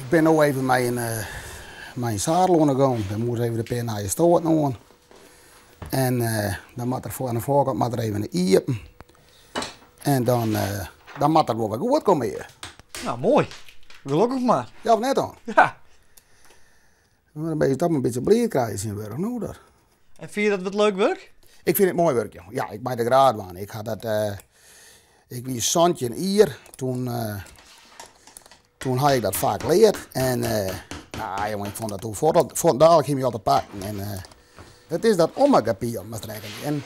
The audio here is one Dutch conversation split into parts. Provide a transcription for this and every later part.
Ik ben nu even mijn zadel gegaan. Dan moet even de pen naar je stoot aan. En dan moet er voor aan de voorkant moet er even een iepen. En dan moet er wel wat goed komen hier. Nou, mooi. Gelukkig maar. Ja, of net dan? Ja. We moeten een beetje breed krijgen zien werk nu. En vind je dat wat leuk werk? Ik vind het mooi werk, joh. Ja, ik ben de graad van. Ik had dat, ik was zandje hier. Toen had ik dat vaak geleerd. En nou, jongen, ik vond dat toen dadelijk ging je al te pakken. En het is dat ommegapier met trekken. En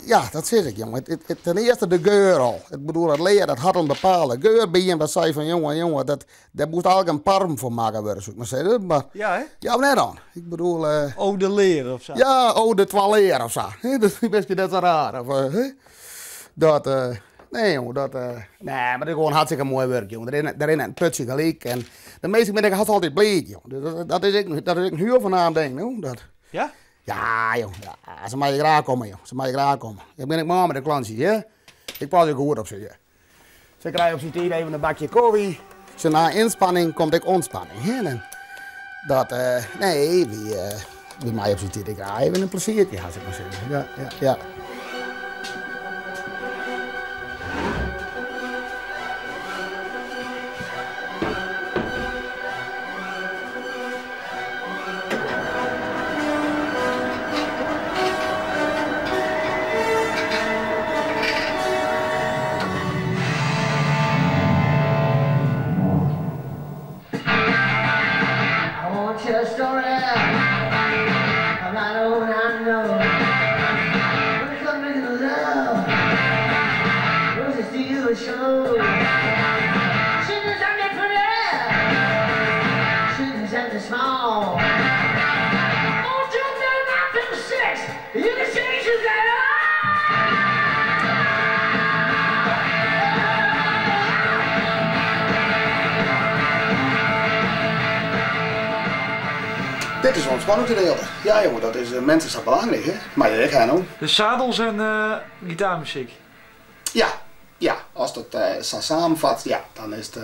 ja, dat zeg ik, jongen. Ten eerste de geur al. Ik bedoel, het leer, dat had een bepaalde geur bij je. En dat zei van, jongen, daar moest eigenlijk een parm voor maken worden, zou ik maar zeggen. Maar, Ja, hè? ja, maar net dan. Ik bedoel... Oh, de leren of zo. Ja, de toileer of zo. Dat is best dat zo raar. Of, nee, jongen, nee, maar dat is gewoon hartstikke mooi werk, jongen. Daarin een putje gelijk. En de meeste mensen had altijd bleek, jongen. Dat is ik huur van aan denk, jongen. Ja? Ja, jongen. Ja, ze mag je graag komen, jongen. Ze mag je graag komen. Ik ben maar met de klantjes, ja. Ik pas ook goed op ze, ja. Ze krijgen op z'n tijd even een bakje koffie. Ze na inspanning komt ik ontspanning. Hè? En nee, wie mij op z'n tijd graag even een pleziertje, had ik maar zeggen. Ja. Dit is ontspanning te delen. Ja, jongen, dat is mensen is dat belangrijk, hè? Maar ik ga nou. De zadels en gitaarmuziek. Ja, als dat zo samenvat, ja, dan is het,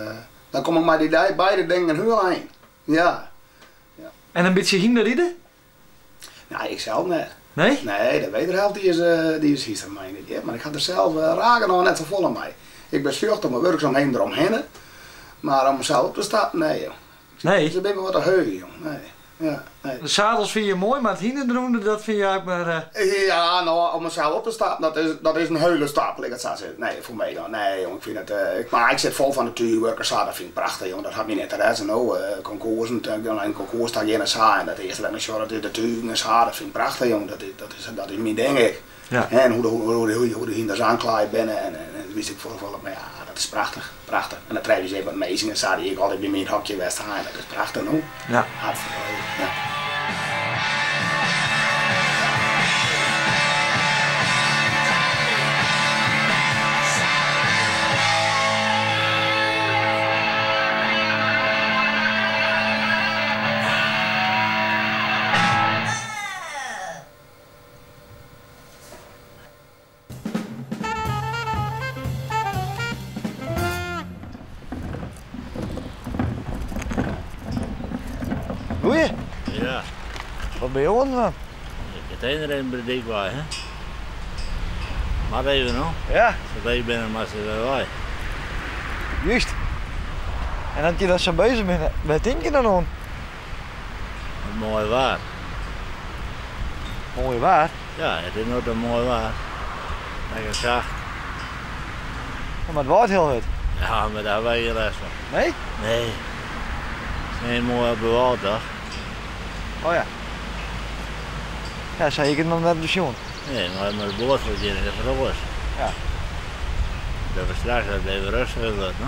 dan kom ik maar die beide dingen heel heen. Ja. En een beetje hinderrieden? Nou, ik zelf net. Nee? Nee, de wederhelft die is hier van mij niet. Ja, maar ik ga er zelf raken nog net zo vol aan mij. Ik ben zucht om mijn werkzaamheden eromheen, maar om mezelf op te staan, nee, joh. Nee? Ze ben me wat te heugen, joh. Nee. Ja, nee. De zadels vind je mooi, maar het hinderen dat vind je eigenlijk maar... Ja, nou, om mezelf op te staan, dat is een hele stapel, ik het zo zeggen. Nee, voor mij dan. Nee, jongen, ik vind het... maar ik zit vol van natuurwerkers, dat vind ik prachtig, jongen. Dat had me niet interesse, nou. Concoursen, een concours staat geen saai. En dat eerste wat ik zorg, dat is de tuin en saai, dat vind ik prachtig, jongen. Dat is mijn ding, ik. Ja. En hoe de hinders aanklaaien binnen en wist ik volop, maar ja, dat is prachtig, prachtig. En dan krijg je even wat meezingen en zo die ik altijd bij mijn hokje west haal. Dat is prachtig, nou. Ja. Hartstikke leuk, ja. Goeie. Ja, Wat ben je aan dan? het ene in de dikwaai, hè? Maar even nog, Ja, dat ik ben maar ze weer waai. juist. En dat je dat zo bezig bent, wat denk je dan aan? Mooi waar. Mooi waar. Ja, het is nooit een mooi waar. Lekker zacht. Maar het waait heel hard. Ja, maar daar hebben wij geen rest van. Nee? Nee. Het is niet mooi op de water. Oh ja. Ja, zeker dan naar de station. Nee, maar met de boot wordt hier in de verroos. Ja. Dat we straks dat even rustiger wordt, no?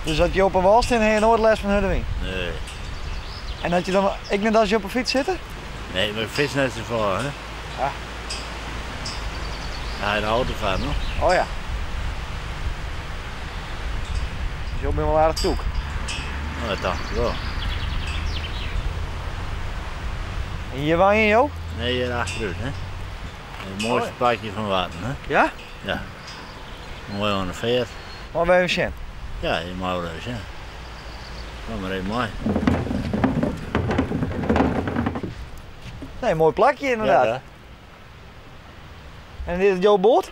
Dus dat je op een wal staat en heb je nooit les van Huddewing. Nee. En dat je dan, ik net als je op een fiets zit? Nee, maar vis net te voor, hè? Ja. Ja, in de auto van, no? Oh ja. Dus je bent wel aardig toek. Nou, dat dacht ik wel. En hier waar je, joh? Nee, hier achteruit, hè? Het mooiste Oh, pakje van water, hè? Ja? Ja. Mooi aan de veer. Waar ben je zien? Ja, in Maurhuis, ja. Kom maar even mooi. Nee, mooi plakje inderdaad. Ja, En dit is jouw boot?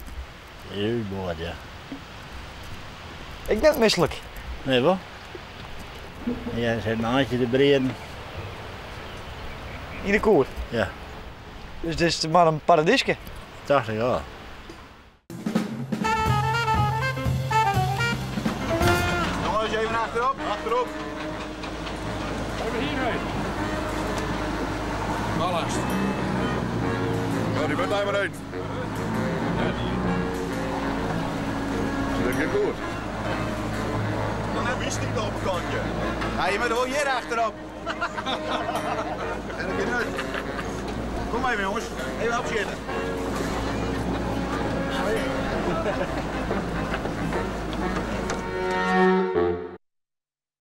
uw boord, ja. Ik ben misselijk. Nee, wat? Ja, er zit een handje te breden. In de koer. Ja, Dus dit is maar een paradisje. 80 jaar. Jongens, even achterop. Achterop. Even hierheen. Ballast. Ja, die bent daar maar uit. Dat gaat goed. Dan wist ik op een kantje. Ja, je moet gewoon hier achterop. En dan gaat uit. Kom even jongens, even opschieten.